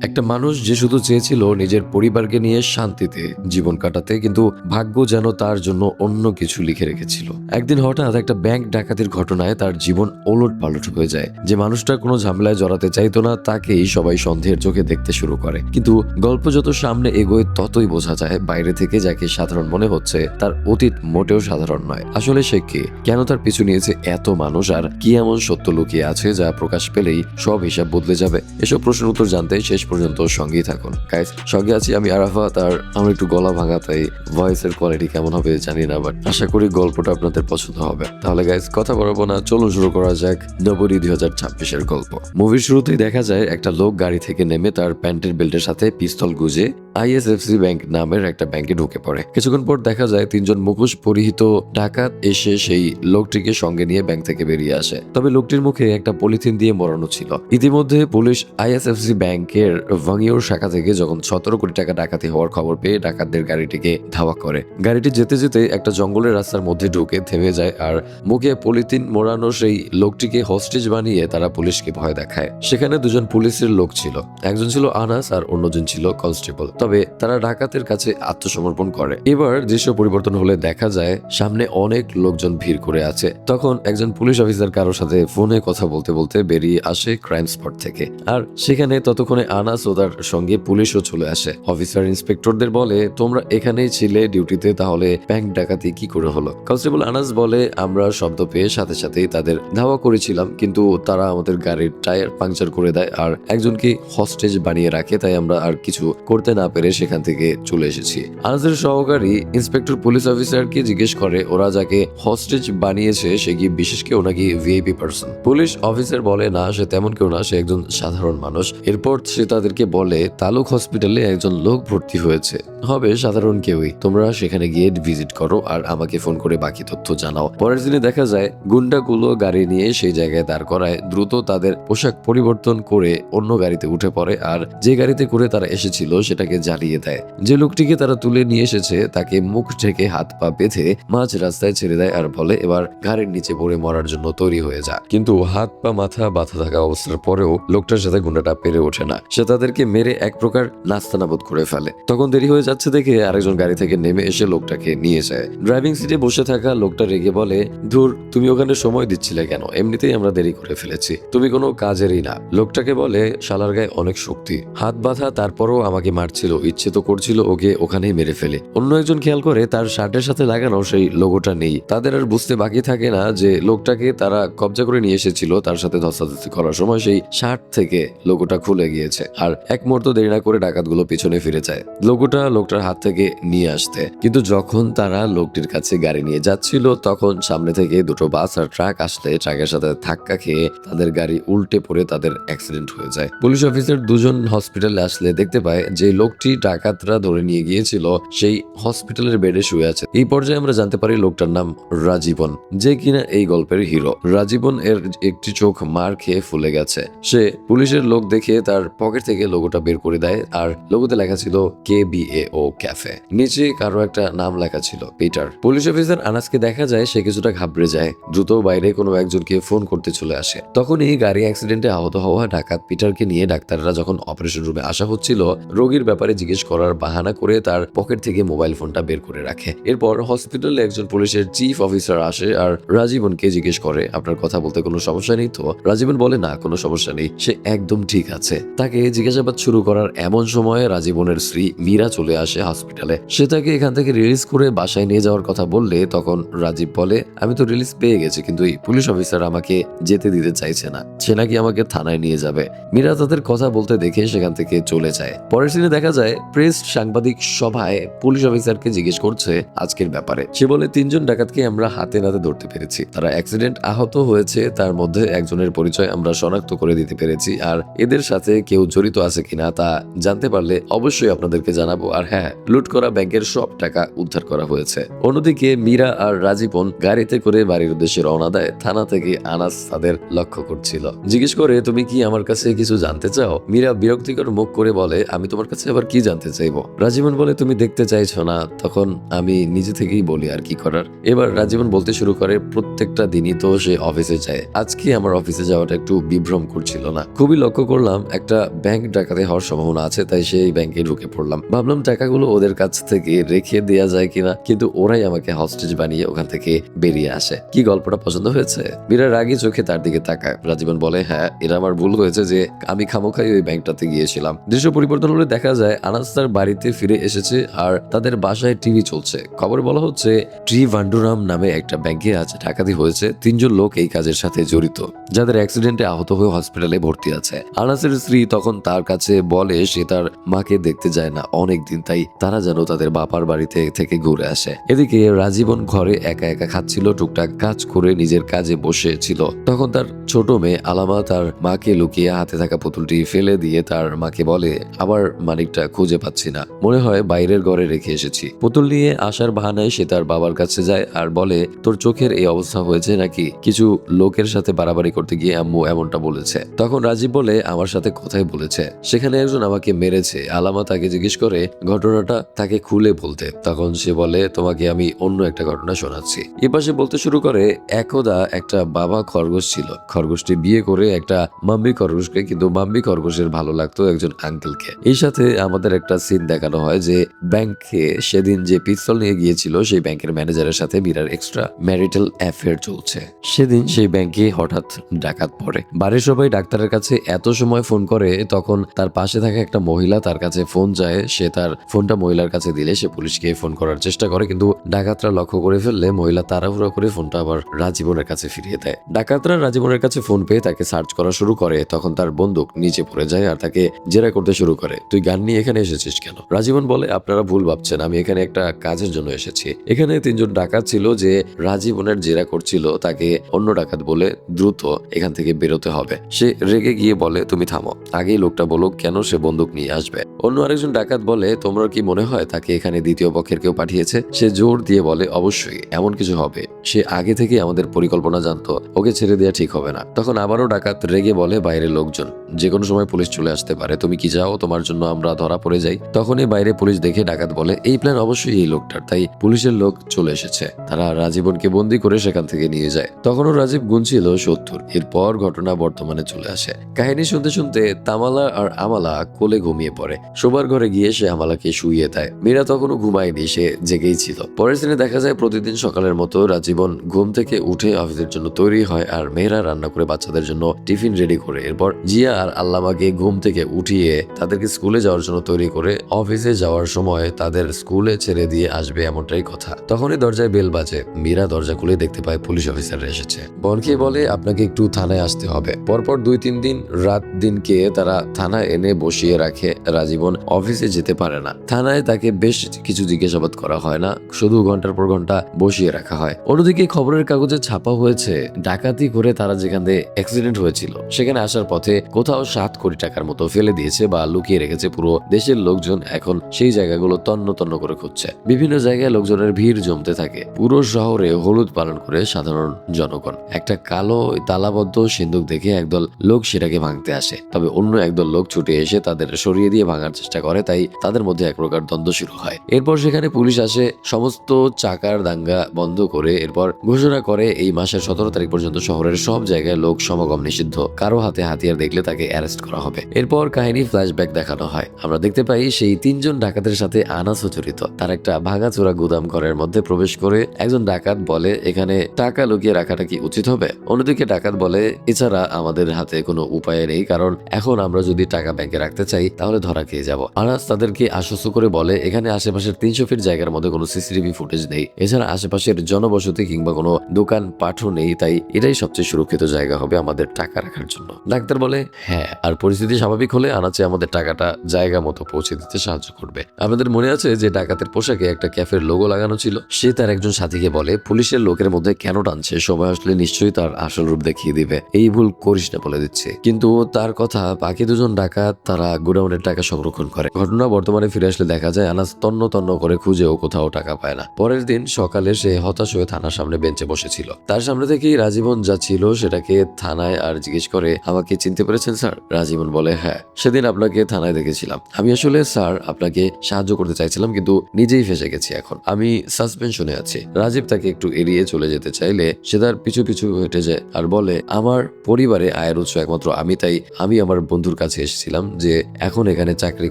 একটা মানুষ যে শুধু চেয়েছিল নিজের পরিবারকে নিয়ে শান্তিতে জীবন কাটাতে, কিন্তু ভাগ্য যেন তার জন্য অন্য কিছু লিখে রেখেছিল। একদিন হঠাৎ একটা ব্যাংক ডাকাতির ঘটনায় তার জীবন ওলট পালট হয়ে যায়। যে মানুষটা কোনো ঝামেলায় জড়াতে চাইতো না, তাকেই সবাই সন্দেহের চোখে দেখতে শুরু করে। কিন্তু গল্প যত সামনে এগোয় ততই বোঝা যায় বাইরে থেকে যাকে সাধারণ মনে হচ্ছে তার অতীত মোটেও সাধারণ নয়। আসলে সে কে, কেন তার পিছু নিয়েছে এত মানুষ, আর কি এমন সত্য লুকিয়ে আছে যা প্রকাশ পেলেই সব হিসাব বদলে যাবে? এসব প্রশ্নের উত্তর জানতে শেষ পর্যন্ত সঙ্গেই থাকুন গাইস। সঙ্গে আছি আমি আরাফাত, আর আমার একটু গলা ভাঙা, তাই ভয়েসের কোয়ালিটি কেমন হবে জানি না, বাট আশা করি গল্পটা আপনাদের পছন্দ হবে। তাহলে গাইস কথা বাড়াবো না, চলুন শুরু করা যাক নবরী 2026-এর গল্প। মুভির শুরুতেই দেখা যায় একটা লোক গাড়ি থেকে নেমে তার প্যান্টের বেল্টের সাথে পিস্তল গুজে আইএসএফসি ব্যাংক নামের একটা ব্যাংকে ঢুকে পড়ে। কিছুক্ষণ পর দেখা যায় তিনজন মুখোশ পরিহিত ডাকাত এসে সেই লোকটিকে সঙ্গে নিয়ে ব্যাংক থেকে বেরিয়ে আসে। তবে লোকটির মুখে একটা পলিথিন দিয়ে মোড়ানো ছিল। ইতিমধ্যে পুলিশ আইএসএফসি ব্যাংকের ভাঙিওর শাখা থেকে যখন 17 কোটি টাকা ডাকাতি হওয়ার খবর পেয়ে ডাকাতদের গাড়িটিকে ধাওয়া করে। গাড়িটি যেতে যেতে একটা জঙ্গলের রাস্তার মধ্যে ঢুকে থেমে যায়, আর মুখে পলিথিন মোড়ানো সেই লোকটিকে হোস্টেজ বানিয়ে তারা পুলিশকে ভয় দেখায়। সেখানে দুজন পুলিশের লোক ছিল, একজন ছিল আনাস আর অন্যজন ছিল কনস্টেবল। তবে তারা ডাকাতের কাছে আত্মসমর্পণ করে। এবার দৃশ্য পরিবর্তন হলে দেখা যায় সামনে অনেক লোকজন ভিড় করে আছে। তখন একজন পুলিশ অফিসার কারোর সাথে ফোনে কথা বলতে বলতে বেরিয়ে আসে ক্রাইম স্পট থেকে, আর সেখানে ততক্ষণে আনাস ও তার সঙ্গে পুলিশও চলে আসে। অফিসার ইন্সপেক্টরদের বলে, তোমরা এখানেই ছিলে ডিউটিতে, তাহলে ব্যাংক ডাকাতি কি করে হলো? কনস্টেবল আনাস বলে, আমরা শব্দ পেয়ে সাথে সাথেই তাদের ধাওয়া করেছিলাম, কিন্তু তারা আমাদের গাড়ির টায়ার পাংচার করে দেয় আর একজনকে হস্টেজ বানিয়ে রাখে, তাই আমরা আর কিছু করতে না পেরে সেখান থেকে চলে এসেছি। আনাসের সহকারী ইন্সপেক্টর পুলিশ অফিসারকে জিজ্ঞেস করে, ওরা যাকে হস্টেজ বানিয়েছে সে কি বিশেষ কেউ নাকি ভিআইপি পার্সন? পুলিশ অফিসার বলে, না, সে তেমন কেউ না, সে একজন সাধারণ মানুষ। এরপর সে তাদেরকে বলে, তালুক হসপিটালে একজন লোক ভর্তি হয়েছে, হবে সাধারণ কেউই, তোমরা সেখানে গিয়ে ভিজিট করো আর আমাকে ফোন করে বাকি তথ্য জানাও। পরের দিনে দেখা যায় গুন্ডাগুলো গাড়ি নিয়ে সেই জায়গায় দাঁড় করায়। দ্রুত তাদের পোশাক পরিবর্তন করে অন্য গাড়িতে উঠে পড়ে, আর যে গাড়িতে করে তারা এসেছিল সেটাকে জ্বালিয়ে দেয়। যে লোকটিকে তারা তুলে নিয়ে এসেছে তাকে মুখ ঢেকে হাত পা বেঁধে মাঝ রাস্তায় ছেড়ে দেয় আর বলে, এবার গাড়ির নিচে পড়ে মরার জন্য তৈরি হয়ে যা। কিন্তু হাত পা মাথা বাঁধা থাকা অবস্থার পরেও লোকটার সাথে গুন্ডাটা পেরে ওঠে না। সে তাদেরকে মেরে এক প্রকার নাস্তানাবুদ করে ফেলে। তখন দেরি হয়ে যাচ্ছে দেখে আরেকজন গাড়ি থেকে নেমে এসে লোকটাকে নিয়ে যায়। ড্রাইভিং সিটে বসে থাকা লোকটা রেগে বলে, ধুর, তুমি ওখানে সময় দিচ্ছিলে কেন? এমনিতেই আমরা দেরি করে ফেলেছি, তুমি কোনো কাজেরই না। লোকটাকে বলে, শালার গায়ে অনেক শক্তি, হাত বাঁধা, তারপরও আমাকে মারছিল, ইচ্ছে তো করছিল ওকে ওখানেই মেরে ফেলে। অন্য একজন খেয়াল করে তার শার্টের সাথে লাগানো সেই লোগোটা নেই। তাদের আর বুঝতে বাকি থাকে না যে লোকটাকে তারা কবজা করে নিয়ে এসেছিল, তার সাথে ধস্তাধস্তি করার সময় সেই শার্ট থেকে লোগোটা খুলে গিয়েছে। আর এক মুহূর্ত দেরি না করে ডাকাতগুলো পিছনে ফিরে যায় লোগোটা লোকটার হাত থেকে নিয়ে আসতে। কিন্তু যখন তারা লোকটির কাছে গাড়ি নিয়ে যাচ্ছিল তখন সামনে থেকে দুটো বাস আর ট্রাক আসলে ট্রাকের সাথে ধাক্কা খেয়ে তাদের গাড়ি উল্টে পড়ে তাদের অ্যাক্সিডেন্ট হয়ে যায়। পুলিশ অফিসার দুজন হসপিটালে আসলে দেখতে পায় যে লোকটি ডাকাতরা ধরে নিয়ে গিয়েছিল সেই হসপিটালের বেডে শুয়ে আছে। এই পর্যায়ে আমরা জানতে পারি লোকটার নাম রাজীবন, যে কিনা এই গল্পের হিরো। রাজীবন এর একটি চোখ মার খেয়ে ফুলে গেছে। সে পুলিশের লোক দেখে তার পকেট থেকে লোগোটা বের করে দেয়, আর লোগোতে লেখা ছিল KBAO ক্যাফে, নিচে কারো একটা নাম লেখা ছিল পিটার। পুলিশ অফিসার আনাসকে দেখা যায় সে কিছুটা ঘাবড়ে যায়, দ্রুত বাইরে কোনো একজনকে ফোন করতে চলে আসে। তখনই গাড়ি অ্যাক্সিডেন্টে আহত হওয়া ডাকাত পিটারকে নিয়ে ডাক্তাররা যখন অপারেশন রুমে আসা হচ্ছিল, রোগীর ব্যাপারে জিজ্ঞেস করার বাহানা করে তার পকেট থেকে মোবাইল ফোনটা বের করে রাখে। এরপর হসপিটালে একজন পুলিশের চিফ অফিসার আসে আর রাজীবনকে জিজ্ঞেস করে, আপনার কথা বলতে কোনো সমস্যা নেই তো? রাজীবন বলে, না, কোনো সমস্যা নেই, সে একদম ঠিক আছে। তাকে জিজ্ঞাসাবাদ শুরু করার এমন সময় রাজীবনের স্ত্রী মীরা চলে আসে হসপিটালে। সে তাকে এখান থেকে রিলিজ করে বাসায় নিয়ে যাওয়ার কথা বললে তখন রাজীব বলে, আমি তো রিলিজ পেয়ে গেছি, কিন্তু এই পুলিশ অফিসার আমাকে যেতে দিতে চাইছে না, সে নাকি আমাকে থানায় নিয়ে যাবে। মীরা তাদের কথা বলতে দেখে সেখান থেকে চলে যায়। পরের দিনে দেখা যায় প্রেস সাংবাদিক সভায় পুলিশ অফিসারকে জিজ্ঞেস করছে আজকের ব্যাপারে। সে বলে, তিনজন ডাকাতকে আমরা হাতে নাতে ধরতে পেরেছি, তারা অ্যাক্সিডেন্ট আহত হয়েছে, তার মধ্যে একজনের পরিচয় আমরা শনাক্ত করে দিতে পেরেছি, আর এদের সাথে কেউ জড়িত আছে কিনা তা জানতে পারলে অবশ্যই আপনাদেরকে জানাবো। আর হ্যাঁ, লুট করা ব্যাংকের সব টাকা উদ্ধার করা হয়েছে। অন্যদিকে মীরা আর রাজীবন গাড়িতে করে বাড়ির উদ্দেশ্যে রওনা দেয়। থানা থেকে আনাস তাদের লক্ষ্য করছিল। জিজ্ঞেস করে, তুমি কি আমার কাছে কিছু জানতে চাও? মীরা বিরক্তিকর মুখ করে বলে, আমি তোমার কাছে আবার কি জানতে চাইবো? রাজীবন বলে, তুমি দেখতে চাইছো না? তখন আমি নিজে থেকেই বলি আর কি করার। এবার রাজীবন বলতে শুরু করে, প্রত্যেকটা দিনই তো সে অফিসে যায়, আজকে আমার অফিসে যাওয়াটা একটু বিভ্রম করছিল না। খুবই লক্ষ্য করলাম একটা ব্যাংক ডাকাতি হওয়ার সম্ভাবনা আছে, তাই সেই ব্যাংকে ঢুকে পড়লাম। ভাবলাম টাকাগুলো ওদের কাছ থেকে রেখে দেয়া যায় কিনা, কিন্তু ওরাই আমাকে হস্টেজ বানিয়ে ওখান থেকে বেরিয়ে আসে। কি গল্পটা পছন্দ হয়েছে? মীরা রাগী চোখে তার দিকে তাকায়। রাজীবন বলে, হ্যাঁ, এটা আমার ভুল হয়েছে যে আমি খামোখাই ওই ব্যাংকটাতে গিয়েছিলাম। দৃশ্য পরিবর্তন হলে দেখা যায় আনাস তার বাড়িতে ফিরে এসেছে আর তাদের বাসায় টিভি চলছে। খবরে বলা হচ্ছে ট্রিভান্ডুরাম নামে একটা ব্যাংকে আজ ডাকাতি হয়েছে। 3জন লোক এই কাজের সাথে জড়িত, যাদের অ্যাক্সিডেন্টে আহত হয়ে হসপিটালে ভর্তি আছে। আনাসের স্ত্রী তখন তার কাছে বলে সে তার মাকে দেখতে যায় না অনেকদিন, তাই তারা যেন তাদের বাপার বাড়িতে থেকে ঘুরে আসে। এদিকে রাজীবন ঘরে একা একা খাচ্ছিল, টুকটাক কাজ করে নিজের কাজে বসে ছিল। তখন তার ছোট মেয়ে আলামা তার মাকে লুকিয়ে হাতে থাকা পুতুলটি ফেলে দিয়ে তার মাকে বলে, আবার মানিকটা খুঁজে পাচ্ছি না, মনে হয় বাইরের ঘরে রেখে এসেছি। পুতুল নিয়ে আসার বাহানায় সে তার বাবার কাছে যায় আর বলে, তোর চোখের এই অবস্থা হয়েছে নাকি? কিছু লোকের সাথে বাড়াবাড়ি করতে গিয়ে আম্মু এমনটা বলেছে। তখন রাজীব বলে, আমার সাথে কথাই বলেছে, সেখানে একজন আমাকে মেরেছে। আলামা তাকে জিজ্ঞেস করে ঘটনাটা তাকে খুলে বলতে। তখন সে বলে, তোমাকে আমি অন্য একটা ঘটনা শোনাচ্ছি। এপাশে বলতে শুরু করে, একদা একটা বাবা খরগোশ ছিল। খরগোশটি বিয়ে করে একটা মাম্মি খরগোশকে, কিন্তু মাম্মি খরগোশের ভালো লাগতো একজন আঙ্কেলকে। এই সাথে আমাদের একটা সিন দেখানো হয় যে ব্যাংকে সেদিন যে পিস্তল নিয়ে গিয়েছিল সেই ব্যাংকের ম্যানেজারের সাথে মীরার এক্সট্রা ম্যারিটাল অ্যাফেয়ার চলছে। সেদিন সেই ব্যাংকে হঠাৎ ডাকাত পড়ে। বাড়ির সবাই ডাক্তারের কাছে এত সময় ফোন করে, তখন তার পাশে থাকা একটা মহিলা তার কাছে ফোন যায়। সে তার ফোনটা মহিলার কাছে দিলে সে পুলিশকে ফোন করার চেষ্টা করে, কিন্তু ডাকাতরা লক্ষ্য করে ফেললে মহিলা তাড়াহুড়া করে ফোনটা আবার রাজীবনের কাছে ফিরিয়ে দেয়। ডাকাতরা রাজীবনের কাছে ফোন পেয়ে তাকে সার্চ করা শুরু করে। তখন তার বন্দুক নিচে পড়ে যায় আর তাকে জেরা করতে শুরু করে, তুই গান নিয়ে এখানে এসেছিস কেন? রাজীবন বলে, আপনারা ভুল ভাবছেন, আমি এখানে একটা কাজের জন্য এসেছি। এখানে 3জন ডাকাত ছিল যে রাজীবনের জেরা করছিল, তাকে অন্য ডাকাত বলে দ্রুত এখান থেকে বেরোতে হবে। সে রেগে গিয়ে বলে, তুমি থামো, আগেই লোকটা বলো কেন সে বন্দুক নিয়ে আসবে। অন্য আরেকজন ডাকাত বলে, তোমরা কি মনে হয় তাকে এখানে দ্বিতীয় পক্ষের কেউ পাঠিয়েছে? সে জোর দিয়ে বলে, অবশ্যই এমন কিছু হবে, সে আগে থেকে আমাদের পরিকল্পনা জানতো, ওকে ছেড়ে দেওয়া ঠিক হবে না। তখন আবারও ডাকাত রেগে বলে, বাইরে লোকজন, যে কোনো সময় পুলিশ চলে আসতে পারে, তুমি কি চাও তোমার জন্য আমরা ধরা পড়ে যাই? তখনই বাইরে পুলিশ দেখে ডাকাত বলে, এই প্ল্যান অবশ্যই এই লোকটার, তাই পুলিশের লোক চলে এসেছে। তারা রাজীবনকে বন্দি করে সেখান থেকে নিয়ে যায়। তখনও রাজীব গুনছিল 70। এরপর ঘটনা বর্তমানে চলে আসে। কাহিনী শুনতে শুনতে তামালা আর আমালা কোলে ঘুমিয়ে পড়ে। শোবার ঘরে গিয়ে সে আমালাকে শুইয়ে দেয়। মীরা তখনও ঘুমায়নি, সে জেগেই ছিল। পরের দিনে দেখা যায় প্রতিদিন সকালের মতো রাজীবন ঘুম থেকে উঠে অফিসের জন্য তৈরি হয় আর মেয়েরা রান্না করে বাচ্চাদের জন্য টিফিন রেডি করে। এরপর জিয়া আর আল্লামাকে ঘুম থেকে উঠিয়ে তাদেরকে স্কুলে যাওয়ার জন্য তৈরি করে অফিসে যাওয়ার সময় তাদের স্কুলে ছেড়ে দিয়ে আসবে এমনটাই কথা। তখনই দরজায় বেল বাজে। মীরা দরজা খুলে দেখতে পায় পুলিশ অফিসাররা এসেছে। বনকে বলে, আপনাকে একটু থানায় আসতে হবে। পরপর 2-3 দিন রাত দিনকে তারা থানায় এনে বসিয়ে রাখে। রাজীবন অফিসে যেতে পারে না। থানায় তাকে বেশ কিছু জিজ্ঞাসাবাদ করা হয় না, শুধু ঘন্টার পর ঘন্টা বসিয়ে রাখা হয়। অন্যদিকে খবরের কাগজে ছাপা হয়েছে ডাকাতি করে তারা যেখানে অ্যাক্সিডেন্ট হয়েছিল সেখানে আসার পথে কোথাও 7 কোটি টাকার মতো ফেলে দিয়েছে বা লুকিয়ে রেখেছে। পুরো দেশের লোকজন এখন সেই জায়গাগুলো তন্ন তন্ন করে খুঁজছে। বিভিন্ন জায়গায় লোকজনের ভিড় জমতে থাকে। পুরো শহরে হলুদ পালন করে সাধারণ জনগণ। একটা কালো তালাবদ্ধ সিন্দুক দেখে একদল লোক সেটাকে ভাঙতে আসে, তবে অন্য একদল লোক ছুটে এসে তাদের সরিয়ে দিয়ে ভাঙার চেষ্টা করে, তাই তাদের মধ্যে এক প্রকার দ্বন্দ্ব শুরু হয়। এরপর সেখানে পুলিশ আসে, সমস্ত চাকার দাঙ্গা বন্ধ করে এরপর ঘোষণা করে এই মাসের 17 তারিখ পর্যন্ত শহরের সব জায়গায় লোক সমাগম নিষিদ্ধ, কারো হাতে হাতিয়ার দেখলে তাকে অ্যারেস্ট করা হবে। এরপর কাহিনী ফ্ল্যাশব্যাক দেখানো হয়। আমরা দেখতে পাই সেই 3জন ডাকাতের সাথে আনাসও জড়িত। তার একটা ভাঙাচোরা গুদাম ঘরের মধ্যে প্রবেশ করে একজন ডাকাত বলে, এখানে টাকা লুকিয়ে রাখাটা কি উচিত হবে? অন্যদিকে ডাকাত বলে, এছাড়া আমাদের হাতে কোনো উপায় নেই, কারণ এখন আমরা যদি টাকা ব্যাংকে রাখতে চাই তাহলে ধরা খেয়ে যাব। আনাস তাদেরকে আশ্বস্ত করে বলে, এখানে আশেপাশের 300 ফিট জায়গার মধ্যে কোনো সিসিটিভি ফুটেজ নেই, এছাড়া আশেপাশের জনবসতি কিংবা কোনো দোকান পাঠও নেই, তাই এটাই সবচেয়ে সুরক্ষিত জায়গা হবে আমাদের টাকা রাখার জন্য। ডাক্তার বলে, হ্যাঁ, আর পরিস্থিতি স্বাভাবিক হলে আনাচে আমাদের টাকাটা জায়গা মতো পৌঁছে দিতে সাহায্য করবে। আমাদের মনে আছে যে ডাকাতের পোশাকে একটা ক্যাফের লোগো লাগানো ছিল? সে তার একজন সাথীকে বলে, পুলিশের লোকের মধ্যে কেন টানছে, সময় আসলে নিশ্চয়ই তার আসল রূপ দেখিয়ে দিবে, এই ভুল করিস না বলে দিচ্ছে। কিন্তু তার কথা বাকি 2জন ডাকাত তারা গোডাউনের টাকা সংগ্রহ সংরক্ষণ করে। ঘটনা বর্তমানে ফিরে আসলে দেখা যায় আনাস তন্ন তন্ন করে খুঁজেও কোথাও টাকা পায় না। পরের দিন সকালে সে হতাশ হয়ে থানার সামনে বেঞ্চে বসেছিল। তার সামনে থেকেই রাজীবন যা ছিল সেটাকে থানায় আর জিজ্ঞেস করে, আমাকে চিনতে পেরেছেন স্যার? রাজীবন বলে, হ্যাঁ, সেদিন আপনাকে থানায় দেখেছিলাম। আমি আসলে স্যার আপনাকে সাহায্য করতে চাইছিলাম, কিন্তু নিজেই ফেসে গেছি। এখন আমি সাসপেনশনে আছি। রাজীব তাকে একটু এড়িয়ে চলে যেতে চাইলে সে তার পিছু পিছু হেঁটে যায় আর বলে, আমার পরিবারে আয়ের উৎস একমাত্র আমি, তাই আমি আমার বন্ধুর কাছে এসেছিলাম যে এখন এখানে চাকরি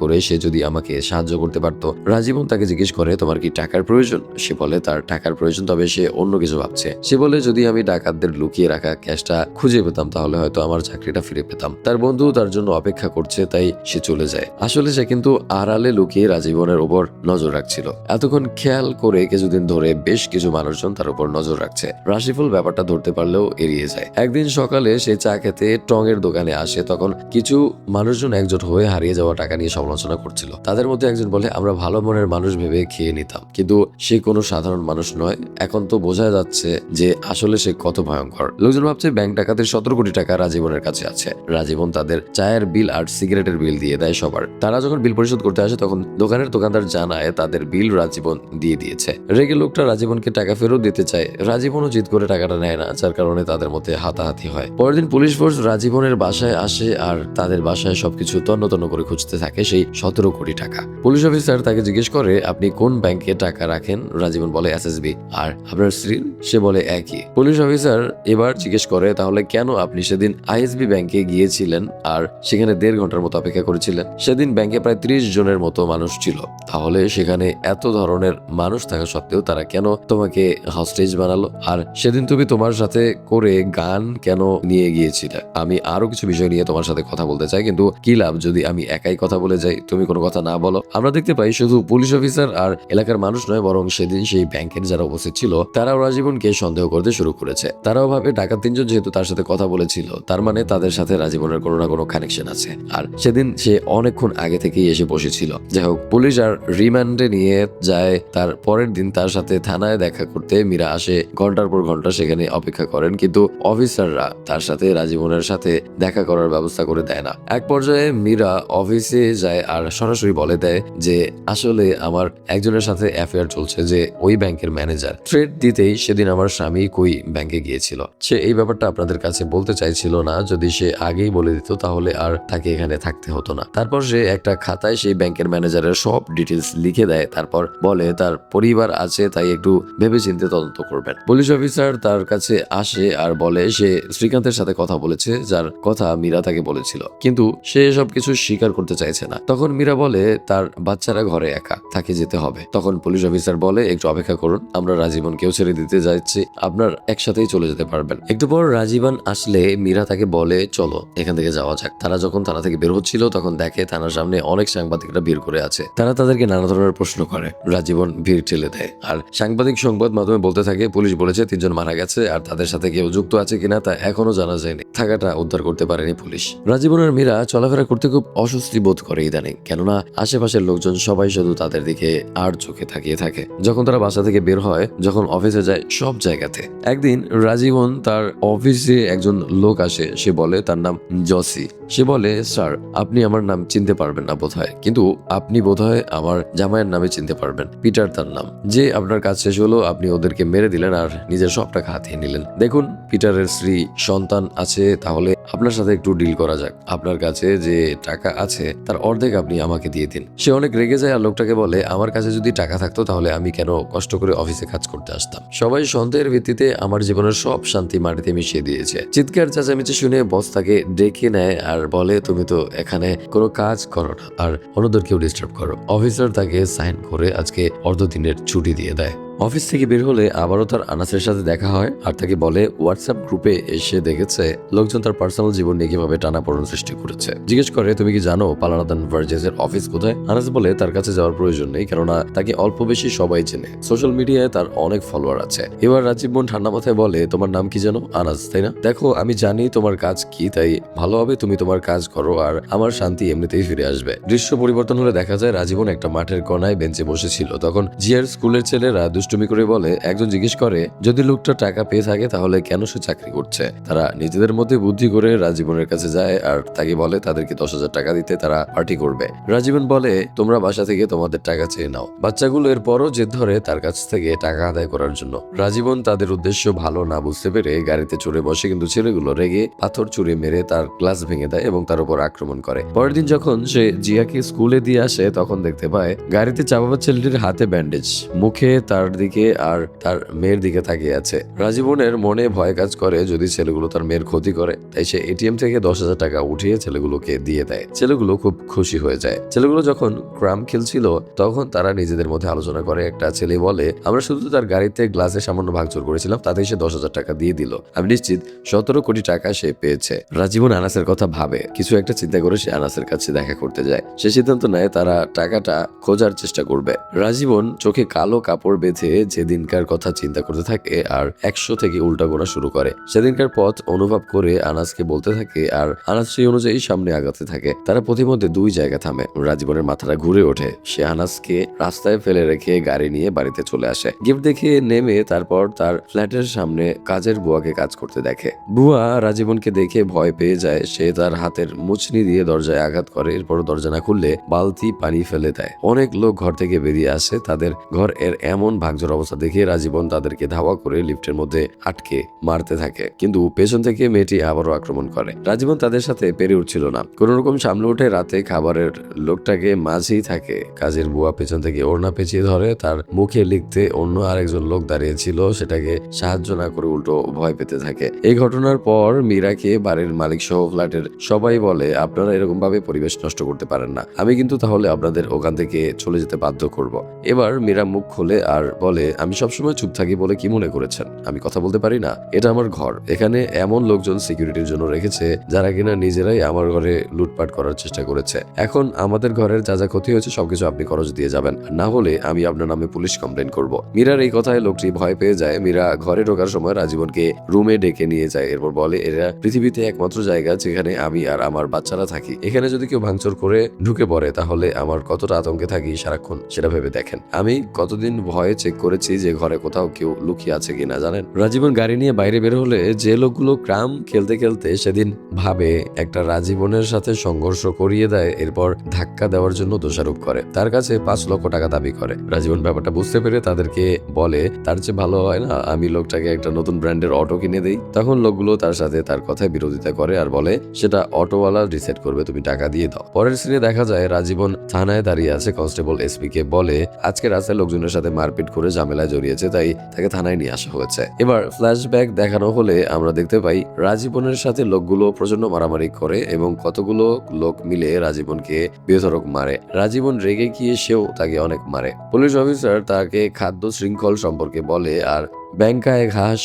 করে সে যদি আমাকে সাহায্য করতে পারতো। রাজীবন তাকে জিজ্ঞেস করে, তোমার কি টাকার প্রয়োজন? সে বলে তার টাকার প্রয়োজন, তবে সে অন্য কিছু ভাবছে। সে বলে, যদি আমি ডাকাতদের লুকিয়ে রাখা ক্যাশটা খুঁজে পেতাম তাহলে হয়তো আমার চাকরিটা ফিরে পেতাম। তার বন্ধু তার জন্য অপেক্ষা করছে, তাই সে চলে যায়। আসলে সে কিন্তু আড়ালে লুকিয়ে রাজীবনের উপর নজর রাখছিল। এতক্ষণ খেয়াল করে কিছুদিন ধরে বেশ কিছু মানুষজন তার উপর নজর রাখছে। রাশিফুল ব্যাপারটা ধরতে পারলেও এড়িয়ে যায়। একদিন সকালে সে চা খেতে টঙের দোকানে আসে, তখন কিছু মানুষজন একজোট হয়ে হারিয়ে যাওয়া টাকা নিয়ে সমালোচনা করছিল। তাদের মধ্যে একজন বলে, আমরা ভালো মনের মানুষ ভেবে খেয়ে নিতাম, কিন্তু সে কোনো সাধারণ মানুষ নয়। এখন তো বোঝা যাচ্ছে যে আসলে সে কত ভয়ঙ্কর। লোকজন ভাবছে ব্যাংক ডাকাতের 17 কোটি টাকা রাজীবনের কাছে আছে। রাজীবন তাদের চায়ের বিল আর সিগারেটের বিল দিয়ে দেয় সবার। তারা যখন বিল পরিশোধ করতে আসে তখন দোকানের দোকানদার জানায় তাদের বিল রাজীবন দিয়ে দিয়েছে। রেগে লোকটা রাজীবনকে টাকা ফেরত দিতে চায়। রাজীবনও জিদ করে টাকাটা নেয় না, যার কারণে তাদের মধ্যে হাতাহাতি হয়। পরের দিন পুলিশ ফোর্স রাজীবনের বাসায় আসে আর তাদের বাসায় সবকিছু তন্ন তন্ন করে খুঁজতে থাকে সেই 17 কোটি টাকা। পুলিশ অফিসার তাকে জিজ্ঞেস করে, আপনি কোন ব্যাংকে টাকা রাখেন? রাজীবন বলে, এসএসবি। আর আপনার স্ত্রীর? সে বলে, একই। পুলিশ অফিসার এবার জিজ্ঞেস করে, তাহলে কেন আপনি সেদিন আইএসবি ব্যাংকে গিয়েছিলেন আর সেখানে 1.5 ঘন্টার মতো অপেক্ষা করেছিলেন? সেদিন ব্যাংকে প্রায় 30 জনের মতো মানুষ ছিল। তাহলে সেখানে এত ধরনের মানুষ থাকা সত্ত্বেও তারা কেন তোমাকে হস্টেজ বানালো? আর সেদিন তুমি তোমার সাথে করে গান কেন নিয়ে গিয়েছিলে? আমি আরো কিছু বিষয় নিয়ে তোমার সাথে কথা বলতে চাই, কিন্তু কি লাভ যদি আমি একাই কথা বলে যাই, তুমি কোনো কথা না বলো? আমরা দেখতে পাই শুধু পুলিশ অফিসার আর এলাকার মানুষ নয়, বরং সেদিন সেই ব্যাংকের যারা উপস্থিত ছিল তারাও রাজীবনকে সন্দেহ করতে শুরু করেছে। তারাও ভাবে ডাকাত 3 জন যেহেতু তার সাথে কথা বলেছিল, তার মানে তাদের সাথে রাজীবনের কোনো না কোনো কানেকশন আছে। আর সেদিন সে অনেকক্ষণ আগে থেকেই এসে বসেছিল। যাই হোক, পুলিশ আর রিমান্ডে নিয়ে যায়। তার পরের দিন তার সাথে থানায় দেখা করতে মীরা আসে। ঘন্টার পর ঘন্টা সেখানে অপেক্ষা করেন, কিন্তু অফিসাররা তার সাথে রাজীবনের সাথে দেখা করার ব্যবস্থা করে দেয় না। এক পর্যায়ে মীরা অফিসে যায় আর সরাসরি বলে দেয় যে আসলে আমার একজনের সাথে অ্যাফেয়ার চলছে, যে ওই ব্যাংকের ম্যানেজার। থ্রেট দিতেই সেদিন আমার স্বামী কই ব্যাংকে গিয়েছিল। সে এই ব্যাপারটা আপনাদের কাছে বলতে চাইছিল না, যদি সে আগেই বলে দিত তাহলে আর তাকে এখানে থাকতে হতো না। তারপর সে একটা খাতায় সেই ব্যাংকের ম্যানেজারের সব ডিটেলস লিখে দেয়। তারপর বলে তার পরিবার আছে, তাই একটু ভেবেচিন্তে তদন্ত করবেন। পুলিশ অফিসার তার কাছে আসে আর বলে সে শ্রীকান্তের সাথে কথা বলেছে, যার কথা মীরা তাকে বলেছিল, কিন্তু সে সবকিছু স্বীকার করতে চাইছে না। তখন মীরা বলে তার বাচ্চারা ঘরে একা, তাকে যেতে হবে। তখন পুলিশ অফিসার বলে, একটু অপেক্ষা করুন, আমরা রাজীবনকেও ছেড়ে দিতে যাচ্ছি, আপনার একসাথেই চলে যেতে পারবেন। একটু পর রাজীবন আসলে মীরা তাকে বলে, চলো এখান থেকে যাওয়া যাক। তারা যখন থানা থেকে বের হচ্ছিল তখন দেখে থানার সামনে অনেক সাংবাদিকরা ভিড় করে আছে। তারা তাদেরকে নানা ধরনের প্রশ্ন করে। রাজীবন ভিড় ঠেলে দেয় আর সাংবাদিক সংবাদ মাধ্যমে বলতে থাকে, পুলিশ বলেছে 3 জন মারা গেছে আর তাদের সাথে কেউ যুক্ত আছে কিনা তা এখনো জানা যায়নি। থাকাটা উদ্ধার করতে পারেনি পুলিশ। রাজীবন আর মীরা চলাফেরা করতে খুব অস্বস্তি বোধ করে ইদানিং, কেননা আশেপাশের লোকজন সবাই শুধু তাদের দিকে আর চোখে তাকিয়ে থাকে। যখন তারা বাসা থেকে বের হয়, যখন অফিসে যায়, সব জায়গাতে। একদিন রাজীবন তার অফিসে একজন লোক আসে। সে বলে তার নাম জসি। সে বলে, স্যার আপনি আমার নাম চিনতে পারবেন না বোধহয়, কিন্তু আপনি বোধহয় আমার জামাইয়ের নামে চিনতে পারবেন। পিটার তার নাম। যে আপনার কাজ শেষ হলো, আপনি ওদেরকে মেরে দিলেন আর নিজের সব টাকা হাতিয়ে নিলেন। দেখুন, পিটারের স্ত্রী সন্তান আছে, তাহলে আপনার সাথে একটু ডিল করা যাক। আপনার কাছে যে টাকা আছে তার অর্ধেক আপনি আমাকে দিয়ে দিন। সে অনেক রেগে যায় আর লোকটাকে বলে, আমার কাছে যদি টাকা থাকতো তাহলে আমি কেন কষ্ট করে অফিসে কাজ করতে আসতাম? সবাই সন্দেহের ভিত্তিতে আমার জীবনের সব শান্তি মাটিতে মিশিয়ে দিয়েছে। চিৎকার চেঁচামেচি শুনে বস তাকে ডেকে নেয় আর বলে, তুমি তো এখানে কোনো কাজ করো না আর অন্যদেরকেও ডিস্টার্ব করো। অফিসার তাকে সাইন করে আজকে অর্ধদিনের ছুটি দিয়ে দেয়। অফিস থেকে বের হলে আবারও তার আনাসের সাথে দেখা হয় আর তাকে বলে হোয়াটসঅ্যাপ গ্রুপে এসে দেখেছে লোকজন তার পার্সোনাল জীবন নিয়ে কিভাবে টানাপোড়েন সৃষ্টি করেছে। জিজ্ঞেস করে, তুমি কি জানো পালানাদান ভার্জেসের অফিস কোথায়? আনাস বলে তার কাছে যাওয়ার প্রয়োজন নেই, কেননা তাকে অল্প বেশি সবাই চেনে। সোশ্যাল মিডিয়ায় তার অনেক ফলোয়ার আছে। এবার রাজীব বোন ঠান্ডা মাথায় বলে, তোমার নাম কি যেন? আনাস, তাই না? দেখো, আমি জানি তোমার কাজ কি, তাই ভালো হবে তুমি তোমার কাজ করো আর আমার শান্তি এমনিতেই ফিরে আসবে। দৃশ্য পরিবর্তন হলে দেখা যায় রাজীবন একটা মাঠের কোনায় বেঞ্চে বসেছিল। তখন জিয়ার স্কুলের ছেলেরা দুষ্টুমি করে বলে। একজন জিজ্ঞেস করে যদি লোকটা টাকা পেয়ে থাকে তাহলে কেন সে চাকরি করছে। তারা নিজেদের মধ্যে বুদ্ধি করে রাজীবনের কাছে যায় আর তাকে বলে তাদেরকে 10,000 টাকা দিতে তারা পার্টি করবে। রাজীবন বলে তোমরা বাসা থেকে তোমাদের টাকা চেয়ে নাও। বাচ্চাগুলো এরপরও জেদ ধরে তার কাছ থেকে টাকা আদায় করার জন্য। রাজীবন তাদের উদ্দেশ্য ভালো না বুঝতে পেরে গাড়িতে চড়ে বসে, কিন্তু ছেলেগুলো রেগে পাথর ছুঁড়ে মেরে তার গ্লাস ভেঙে দেয় এবং তার উপর আক্রমণ করে। পরের দিন যখন সে জিয়াকে স্কুলে দিয়ে আসে তখন দেখতে পায় গাড়িতে চাপাবা ছেলেটির হাতে ব্যান্ডেজ, মুখে তার দিকে আর তার মেয়ের দিকে তাকিয়ে আছে। রাজীবনের মনে ভয় কাজ করে যদি ছেলেগুলো তার মেয়ের ক্ষতি করে, তাই সে এটিএম থেকে 10,000 টাকা উঠিয়ে ছেলেগুলোকে দিয়ে দেয়। ছেলেগুলো খুব খুশি হয়ে যায়। ছেলেগুলো যখন ক্রাম খেলছিল তখন তারা নিজেদের মধ্যে আলোচনা করে। একটা ছেলে বলে আমরা শুধু তার গাড়িতে গ্লাসে সামান্য ভাঙচুর করেছিলাম, তাতেই সে 10,000 টাকা দিয়ে দিল। আমি নিশ্চিত 17 কোটি টাকা সে পেয়েছে। রাজীবন আনাসের কথা ভাবে, কিছু একটা চিন্তা করে সে আনাসের কাছে দেখা করতে যায়। সে সিদ্ধান্ত নেয় তারা টাকাটা খোঁজার চেষ্টা করবে। রাজীবন চোখে কালো কাপড় বেঁধে যেদিনকার কথা চিন্তা করতে থাকে আর 100 থেকে উল্টা গোনা শুরু করে। সেদিনকার পথ অনুভব করে আনাসকে বলতে থাকে আর আনাস সেই অনুযায়ী সামনে আগাতে থাকে। তারা প্রতিমধ্যে 2 জায়গা থামে। রাজীবনের মাথাটা ঘুরে ওঠে। সে আনাসকে রাস্তায় ফেলে রেখে গাড়ি নিয়ে বাড়িতে চলে আসে। গিফট দেখে নেমে তারপর তার ফ্ল্যাটের সামনে কাজের বুয়াকে কাজ করতে দেখে। বুয়া রাজীবনকে দেখে ভয় পেয়ে যায়। সে তার হাতের মুচনি দিয়ে দরজায় আঘাত করে, এরপর দরজা না খুললে বালতি পানি ফেলে দেয়। অনেক লোক ঘর থেকে বেরিয়ে আসে। তাদের ঘর এর এমন ভাঙচুর অবস্থা দেখে রাজীবন তাদেরকে ধাওয়া করে লিফটের মধ্যে আটকে মারতে থাকে, কিন্তু পেছন থেকে মেয়েটি আবারও আক্রমণ করে। রাজীবন তাদের সাথে পেরে উঠছিল না। কোন রকম সামলে উঠে রাতে খাবারের লোকটাকে মাঝেই থাকে। কাজের বুয়া পেছন থেকে ওড়না পেঁচিয়ে ধরে। তার মুখে লিখতে অন্য আরেকজন লোক দাঁড়িয়ে ছিল, সেটাকে সাহায্য না করে উল্টো ভয় পেতে থাকে। এই ঘটনার পর মীরাকে বাড়ির মালিক সহ ফ্ল্যাটের সবাই বলে আপনারা এরকম ভাবে পরিবেশ নষ্ট করতে পারেন না, আমি কিন্তু তাহলে আপনাদের ওখান থেকে চলে যেতে বাধ্য করব। এবার মীরা মুখ খোলে আর বলে আমি সবসময় চুপ থাকি বলে কি মনে করেছেন আমি কথা বলতে পারি না? এটা আমার ঘর। এখানে এমন লোকজন সিকিউরিটির জন্য রেখেছে যারা কিনা নিজেরাই আমার ঘরে লুটপাট করার চেষ্টা করেছে। এখন আমাদের ঘরের যা যা ক্ষতি হয়েছে সবকিছু আপনি খরচ দিয়ে যাবেন, না হলে আমি আপনার নামে পুলিশ কমপ্লেন করব। মীরার এই কথায় লোকটি ভয় পেয়ে যায়। মীরা ঘরে ঢোকার সময় রাজীবনকে রুমে ডেকে নিয়ে যায়। এরপর বলে এরা পৃথিবীতে একমাত্র জায়গা যেখানে আমি আর আমার বাচ্চারা থাকি। এখানে যদি কেউ ভাঙচুর করে ঢুকে পড়ে তাহলে আমার কতটা আতঙ্কে থাকি সারাক্ষণ সেটা ভেবে দেখেন। আমি কতদিন ভয়ে চেক করেছি যে ঘরে কোথাও কেউ লুকিয়ে আছে কিনা জানেন। রাজীবন গাড়ি নিয়ে বাইরে বের হলে যে লোকগুলো ক্রাম খেলতে খেলতে সেদিন ভাবে একটা রাজীবনের সাথে সংঘর্ষ করিয়ে দেয়, এরপর ধাক্কা দেওয়ার জন্য দোষারোপ করে। তার কাছে 5 লক্ষ টাকা দাবি করে। রাজীবন ব্যাপারটা বুঝতে পেরে তাদেরকে বলে তার চেয়ে ভালো হয় না আমি লোকটাকে একটা নতুন ব্র্যান্ডের অটো কিনে দেই। তখন লোকগুলো তার সাথে তার কথায় বিরোধিতা করে আর বলে সেটা অটোওয়ালা ডিসাইড করবে, তুমি টাকা দিয়ে দাও। পরের সিনে দেখা যায় রাজীবন থানায় দাঁড়িয়ে আছে। কনস্টেবল এসপি কে বলে আজকে রাস্তায় লোকজনের সাথে মারপিট করে ঝামেলায় জড়িয়েছে, তাই তাকে থানায় নিয়ে আসা হয়েছে। এবার ফ্ল্যাশব্যাক দেখানো হলে আমরা দেখতে পাই রাজীবনের সাথে লোকগুলো প্রচন্ড মারামারি করে এবং কতগুলো লোক মিলে রাজীবনকে বেধড়ক মারে। রাজীবন রেগে গিয়ে সেও তাকে অনেক মারে। পুলিশ অফিসার তাকে খাদ্য শৃঙ্খল সম্পর্কে বলে আর ব্যাং খায় ঘাস,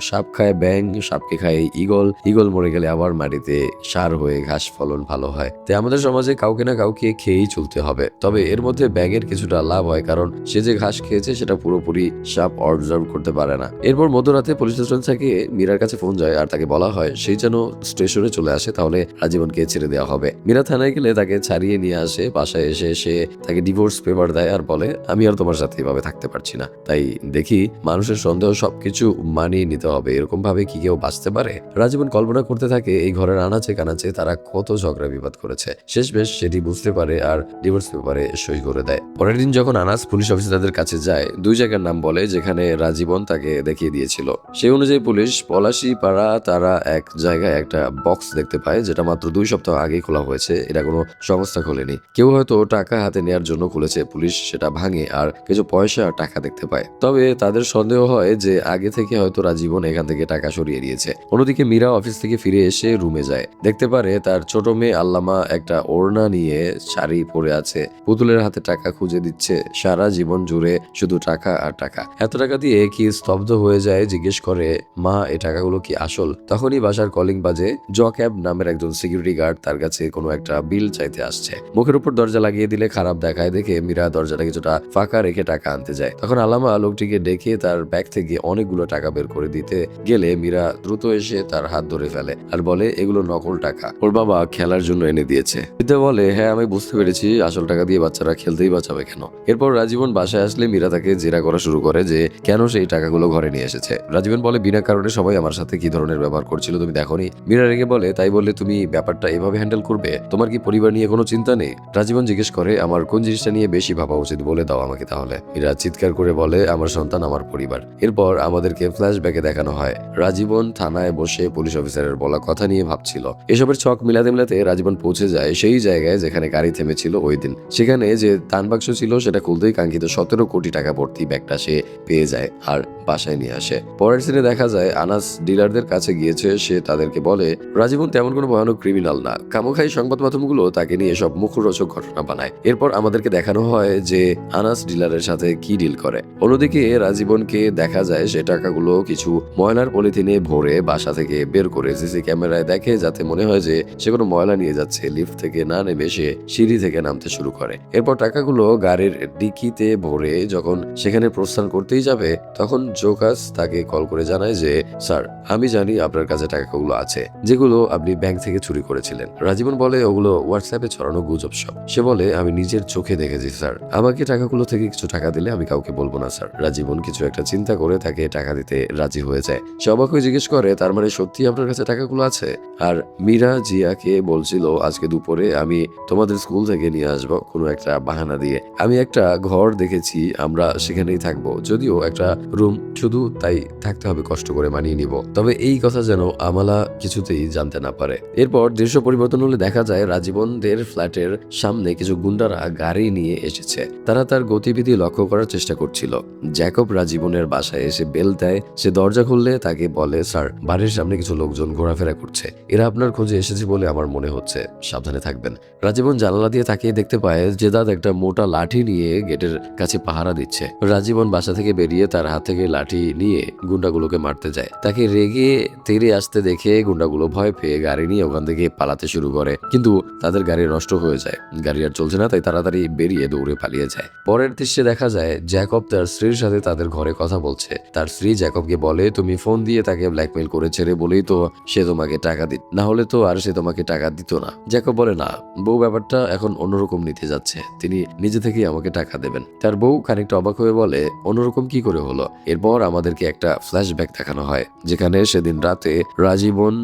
সাপ খায় ব্যাং, সাপকে খায় ঈগল, ঈগল মরে গেলে আবার মাটিতে সার হয়ে ঘাস ফলন ভালো হয়। তাই আমাদের সমাজে কাউকে না কাউকে খেয়েই চলতে হবে। তবে এর মধ্যে ব্যাঙের কিছুটা লাভ হয়, কারণ সে যে ঘাস খেয়েছে সেটা পুরোপুরি সাপ অবজার্ভ করতে পারে না। এরপর মধ্যরাতে পুলিশ স্টেশন থেকে মীরার কাছে ফোন যায় আর তাকে বলা হয় সেই যেন স্টেশনে চলে আসে, তাহলে রাজীবনকে ছেড়ে দেওয়া হবে। মীরা থানায় গেলে তাকে ছাড়িয়ে নিয়ে আসে। বাসায় এসে সে তাকে ডিভোর্স পেপার দেয় আর বলে আমি আর তোমার সাথে এভাবে থাকতে পারছি না। তাই দেখি মানুষের সন্দেহ সবকিছু মানিয়ে নিতে হবে, এরকম ভাবে কি কেউ বাঁচতে পারে? রাজীবন কল্পনা করতে থাকে এই ঘরের আনাচে কানাচে তারা কত ঝগড়া বিবাদ করেছে। শেষমেশ সেটি বুঝতে পারে আর ডিভোর্স পেপারে সই করে দেয়। পরের দিন যখন আনাস পুলিশ অফিসারদের কাছে যায় 2 জায়গার নাম বলে যেখানে রাজীবন তাকে দেখিয়ে দিয়েছিল। সেই অনুযায়ী পুলিশ পলাশি পাড়া তারা এক জায়গায় একটা বক্স দেখতে পায় যেটা মাত্র 2 সপ্তাহ আগে খোলা হয়েছে। এটা কোনো সংস্থা খোলেনি, কেউ হয়তো টাকা হাতে নেওয়ার জন্য খুলেছে। পুলিশ সেটা ভাঙে আর কিছু পয়সা আর টাকা দেখতে পায়। তবে তাদের সন্দেহ হয় যে আগে থেকে হয়তো রাজীবন এখান থেকে টাকা সরিয়ে দিয়েছে। অন্যদিকে মীরা অফিস থেকে ফিরে এসে রুমে যায়। দেখতে পারে তার ছোট মেয়ে আল্লামা একটা ওড়না নিয়ে শাড়ি পরে আছে, পুতুলের হাতে টাকা খুঁজে দিচ্ছে। সারা জীবন জুড়ে শুধু টাকা আর টাকা। এত টাকা দিয়ে কি স্তব্ধ হয়ে যায়। জিজ্ঞেস করে মা এই টাকাগুলো কি আসল? তখনই বাসার কলিং বাজে। জক্যাব নামের একজন সিকিউরিটি গার্ড তার কাছে কোনো একটা বিল চাইতে আসছে। মুখের উপর দরজা লাগিয়ে দিলে খারাপ দেখায় দেখে মীরা দরজাটা কিছুটা ফাঁকা রেখে টাকা আনতে যায়। তখন আল্লামা লোকটিকে ডেকে তার ব্যাগ থেকে অনেকগুলো টাকা বের করে দিতে গেলে মীরা দ্রুত এসে তার হাত ধরে ফেলে আর বলে এগুলো নকল টাকা, ওর বাবা খেলার জন্য এনে দিয়েছে। বৃদ্ধা বলে হ্যাঁ আমি বুঝতে পেরেছি, আসল টাকা দিয়ে বাচ্চারা খেলতেই বা হবে কেন। এরপর রাজীবন বাসায় আসলে মীরা তাকে জেরা করা শুরু করে যে কেন সেই টাকাগুলো ঘরে নিয়ে এসেছে। রাজীবন বলে বিনা কারণে সবাই আমার সাথে কি ধরনের ব্যবহার করছিল তুমি দেখোনি। মীরা রেগে বলে তাই বললে তুমি ব্যাপারটা এভাবে হ্যান্ডেল করবে, তোমার কি পরিবার নিয়ে কোনো চিন্তা নেই? রাজীবন জিজ্ঞেস করে আমার কোন জিনিসটা নিয়ে বেশি ভাবা উচিত বলে দাও আমাকে তাহলে। মীরা চিৎকার করে বলে আমার সন্তান, আমার পরিবার। এরপর আমাদেরকে ফ্ল্যাশব্যাকে দেখানো হয় রাজীবন থানায় বসে পুলিশ অফিসারের বলা কথা নিয়ে ভাবছিল। এসবের ছক মিলাতে মিলাতে রাজীবন পৌঁছে যায় সেই জায়গায় যেখানে গাড়ি থেমেছিল ওই দিন। সেখানে যে দানবাক্স ছিল সেটা খুলতেই কাঙ্ক্ষিত 17 কোটি টাকা ভর্তি ব্যাগটা সে পেয়ে যায় আর বাসায় নিয়ে আসে। পরের সিনে দেখা যায় আনাস ডিলারদের কাছে গিয়েছে, সে তাদেরকে বলে রাজীবন তেমন কোনো ভয়ানক ক্রিমিনাল না, খামোখাই সংবাদ মাধ্যমগুলো তাকে নিয়ে সব মুখরোচক ঘটনা বানায়। এরপর আমাদেরকে দেখানো হয় যে আনাস ডিলারের সাথে কি ডিল করে। অন্যদিকে রাজীবনকে দেখা যায় সে টাকাগুলো কিছু ময়লার পলিথিনে ভরে বাসা থেকে বের করে সিসি ক্যামেরায় দেখে, যাতে মনে হয় যে সে কোনো ময়লা নিয়ে যাচ্ছে। লিফট থেকে না নেমে সে সিঁড়ি থেকে নামতে শুরু করে। এরপর টাকাগুলো গাড়ির ডিকিতে ভরে যখন সেখানে প্রস্থান করতেই যাবে তখন জোকাস তাকে কল করে জানায় যে স্যার আমি জানি আপনার কাছে টাকাগুলো আছে যেগুলো আপনি ব্যাংক থেকে চুরি করেছিলেন। রাজীবন বলে ওগুলো হোয়াটসঅ্যাপে ছড়ানো গুজব সব। সে বলে আমি নিজের চোখে দেখেছি স্যার, আমাকে টাকাগুলো থেকে কিছু টাকা দিলে আমি কাউকে বলবো না স্যার। রাজীবন কিছু একটা চিন্তা করে তাকে টাকা দিতে রাজি হয়ে যায়। সে অবাক হয়ে জিজ্ঞেস করে তার মানে সত্যি আপনার কাছে টাকাগুলো আছে? আর মীরা জিয়াকে বলছিল আজকে দুপুরে আমি তোমাদের স্কুল থেকে নিয়ে আসবো কোনো একটা বাহানা দিয়ে। আমি একটা ঘর দেখেছি, আমরা সেখানেই থাকবো, যদিও একটা রুম শুধু, তাই থাকতে হবে কষ্ট করে মানিয়ে নিব। তবে এই কথা যেন আমালা কিছুতেই জানতে না পারে। এরপর দৃশ্য পরিবর্তন হলে দেখা যায় রাজীবনদের ফ্ল্যাটের সামনে কিছু গুন্ডারা গাড়ি নিয়ে এসেছে। তারা তার গতিবিধি লক্ষ্য করার চেষ্টা করছিল। জ্যাকব রাজীবনের বাসায় এসে বেল দেয়। সে দরজা খুললে তাকে বলে স্যার বাড়ির সামনে কিছু লোকজন ঘোরাফেরা করছে, এরা আপনার খোঁজে এসেছে বলে আমার মনে হচ্ছে, সাবধানে থাকবেন। রাজীবন জানালা দিয়ে তাকিয়ে দেখতে পায় জেদাদ একটা মোটা লাঠি নিয়ে গেটের কাছে পাহারা দিচ্ছে। রাজীবন বাসা থেকে বেরিয়ে তার হাত থেকে লাঠি নিয়ে গুন্ডাগুলোকে মারতে যায়। তাকে রেগে তেড়ে আসতে দেখে গুন্ডাগুলো ভয় পেয়ে গাড়ি নিয়ে ওখান থেকে পালাতে শুরু করে, কিন্তু তাদের গাড়ি নষ্ট হয়ে যায়। গাড়ি আর চলছে না, তাই তাড়াতাড়ি বেরিয়ে দৌড়ে পালিয়ে যায়। পরের দৃশ্যে দেখা যায় জ্যাকব তার স্ত্রীর সাথে তাদের ঘরে কথা বলছে। তার স্ত্রী জ্যাকবকে বলে তুমি ফোন দিয়ে তাকে ব্ল্যাকমেইল করেছে রে বলেই তো সে তোমাকে টাকা দিত, না হলে তো আর সে তোমাকে টাকা দিত না। জ্যাকব বলে না, বউ ব্যাপারটা এখন অন্যরকম নিতে যাচ্ছে, তিনি নিজে থেকেই আমাকে টাকা দেবেন। তার বউ খানিকটা অবাক হয়ে বলে অন্যরকম কি করে হলো? এরপর আমাদেরকে একটা ফ্ল্যাশব্যাক দেখানো হয় যেখানে সেদিন রাতে রাজীবন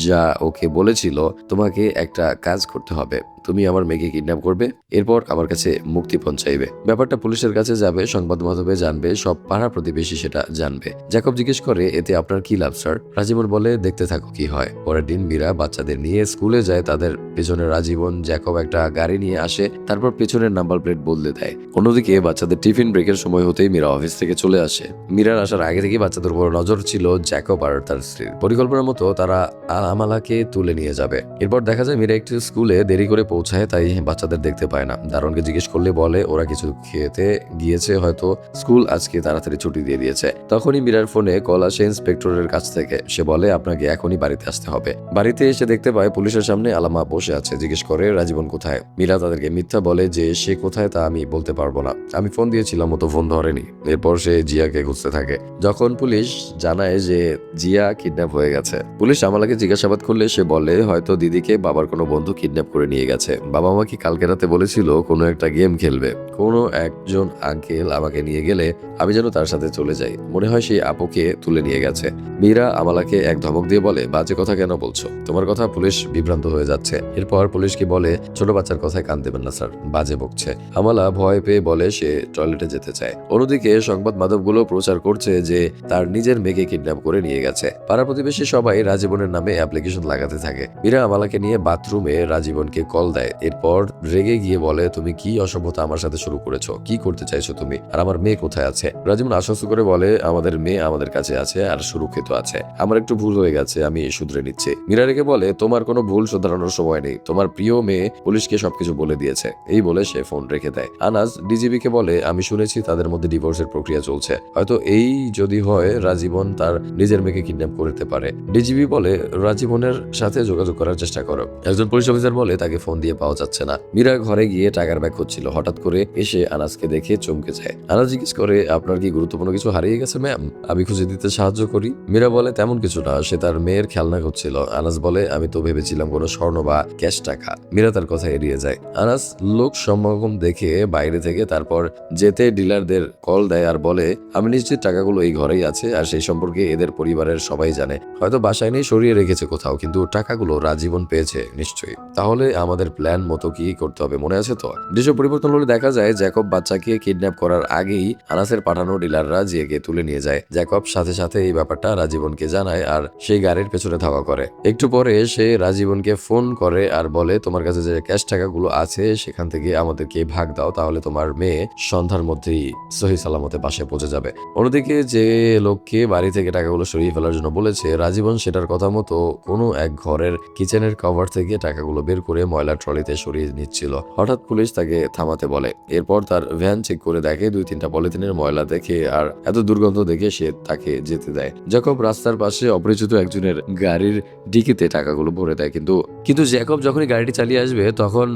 যা ওকে বলেছিল তোমাকে একটা কাজ করতে হবে, তুমি আমার মেয়েকে কিডন্যাপ করবে, এরপর আমার কাছে মুক্তিপণ চাইবে। ব্যাপারটা পুলিশের কাছে যাবে, সংবাদ মাধ্যমে জানবে, সব পাড়া প্রতিবেশী সেটা জানবে। জ্যাকব জিজ্ঞেস করে এতে আপনার কি লাভ স্যার? রাজীবন বলে দেখতে থাকো কি হয়। পরের দিন মীরা বাচ্চাদের নিয়ে স্কুলে যায়, তাদের পেছনে রাজীবন জ্যাকব একটা গাড়ি নিয়ে আসে, তারপর পেছনের নাম্বার প্লেট বদলে দেয়। অন্যদিকে বাচ্চাদের টিফিন ব্রেকের সময় হতেই মীরা অফিস থেকে চলে আসে। মীরার আসার আগে থেকে বাচ্চাদের উপর নজর ছিল জ্যাকব আর তার স্ত্রীর। পরিকল্পনার মতো তারা আমালাকে তুলে নিয়ে যাবে। এরপর দেখা যায় মীরা একটি স্কুলে দেরি করে পৌঁছায়, তাই বাচ্চাদের দেখতে পায় না। দারোয়ানকে জিজ্ঞেস করলে বলে ওরা কিছু খেতে গিয়েছে, হয়তো স্কুল আজকে তাড়াতাড়ি ছুটি দিয়ে দিয়েছে। তখনই মীরার ফোনে কল আসে ইন্সপেক্টরের কাছ থেকে। সে বলে আপনাকে এখনই বাড়িতে আসতে হবে। বাড়িতে এসে দেখতে পায় পুলিশের সামনে আলামা বসে আছে। জিজ্ঞেস করে রাজীবন কোথায়? মীরা তাদেরকে মিথ্যা বলে যে সে কোথায় তা আমি বলতে পারবো না, আমি ফোন দিয়েছিলাম ও তো ফোন ধরেনি। এরপর সে জিয়াকে খুঁজতে থাকে। যখন পুলিশ জানায় যে জিয়া কিডন্যাপ হয়ে গেছে, পুলিশ আমালাকে জিজ্ঞাসাবাদ করলে সে বলে হয়তো দিদিকে বাবার কোনো বন্ধু কিডন্যাপ করে নিয়ে গেছে। বাবা আমাকে কালকে রাতে বলেছিল কোনো একটা গেম খেলবে, কোনো একজন আঙ্কেল আমাকে নিয়ে গেলে আমি যেন তার সাথে চলে যাই, মনে হয় সেই আপুকে তুলে নিয়ে গেছে। মীরা আমালাকে এক ধমক দিয়ে বলে বাজে কথা কেন বলছো, তোমার কথা পুলিশ বিভ্রান্ত হয়ে যাচ্ছে। এরপর পুলিশকে বলে ছোট বাচ্চার কথায় কান দেবেন না স্যার, বাজে বকছে। আমালা ভয় পেয়ে বলে সে টয়লেটে যেতে চায়। অন্যদিকে সংবাদ মাধ্যমগুলো প্রচার করছে যে তার নিজের মেয়েকে কিডন্যাপ করে নিয়ে গেছে। পাড়া প্রতিবেশী সবাই রাজীবনের নামে অ্যাপ্লিকেশন লাগাতে থাকে। মীরা আমালাকে নিয়ে বাথরুমে রাজীবনকে কল দেয়। এরপর রেগে গিয়ে বলে তুমি কি অসভ্যতা আমার সাথে শুরু করেছো, কি করতে চাইছো তুমি, আর আমার মেয়ে কোথায় আছে? রাজীবন আশ্বস্ত করে বলে আমাদের মেয়ে আমাদের কাছে আছে আর সুরক্ষিত আছে, আমার একটু ভুল হয়ে গেছে, আমি শুধরে নিচ্ছি। মীরা রেগে বলে তোমার কোনো ভুল শুধরানোর সময় নেই, তোমার প্রিয় মেয়ে পুলিশকে সবকিছু বলে দিয়েছে। এই বলে সে ফোন রেখে দেয়। আনাস ডিজিবিকে বলে আমি শুনেছি তাদের মধ্যে ডিভোর্সের প্রক্রিয়া চলছে, হয়তো এই যদি হয় রাজীবন তার নিজের মেয়েকে কিডন্যাপ করতে পারে। ডিজিবি বলে রাজীবনের সাথে যোগাযোগ করার চেষ্টা করো। একজন পুলিশ অফিসার বলে তাকে ফোন দিয়ে পাওয়া যাচ্ছে না। মীরা ঘরে গিয়ে টাকার ব্যাগ খুঁজছিল, হঠাৎ করে এসে আনাসকে দেখে চমকে যায়। আনাস জিজ্ঞেস করে, আপনার কি গুরুত্বপূর্ণ কিছু হারিয়ে গেছে ম্যাম? আমি খুঁজে দিতে সাহায্য করি। মীরা বলে, তেমন কিছু না, সে তার মেয়ের খেলনা খুঁজছিল। আনাস বলে, আমি তো ভেবেছিলাম কোনো স্বর্ণ বা ক্যাশ টাকা। মীরা তার কথা এড়িয়ে যায়। আনাস লোক সমাগম দেখে বাইরে থেকে তারপর যেতে ডিলারদের কল দেয় আর বলে, আমি নিশ্চিত টাকাগুলো এই ঘরেই আছে, আর সেই সম্পর্কে এদের পরিবারের সবাই জানে। হয়তো বাসায় নেই, সরিয়ে রেখেছে কোথাও, কিন্তু টাকাগুলো রাজীবন পেয়েছে নিশ্চয়ই। তাহলে আমাদের প্ল্যান মতো কি করতে হবে মনে আছে তো? দৃশ্য পরিবর্তন হলে দেখা যায় জ্যাকব বাচ্চাকে কিডন্যাপ করার আগেই আনাসের পাঠানো ডিলাররা জিয়াকে তুলে নিয়ে যায়। জ্যাকব সাথে সাথে এই ব্যাপারটা রাজীবনকে জানায় আর সেই গাড়ির পেছনে ধাওয়া করে। একটু পরে সে রাজীবনকে ফোন করে আর বলে, তোমার কাছে যে ক্যাশ টাকাগুলো আছে সেখান থেকে আমাদেরকে ভাগ দাও, তাহলে তোমার মেয়ে সন্ধ্যার মধ্যেই সহি সালামতে বাসায় পৌঁছে যাবে। অন্যদিকে যে লোককে বাড়ি থেকে টাকাগুলো সরিয়ে ফেলার জন্য বলেছে, রাজীবন সেটার কথা মতো কোনো এক ঘরের কিচেনের কভার থেকে টাকাগুলো বের করে ময়লা ট্রলিতে সরিয়ে নিচ্ছিল। হঠাৎ পুলিশ তাকে থামাতে বলে। এরপর তার ভ্যান চেক করে দেখে 2-3টা পলিথিনের ময়লা দেখে আর এত দুর্গন্ধ দেখে সে তাকে যেতে দেয়। জ্যাকব রাস্তার পাশে অপরিচিত একজনের গাড়ির ডিকিতে টাকাগুলো ভরে দেয়। কিন্তু জ্যাকব যখনই গাড়িটি চালিয়ে আসবে তখন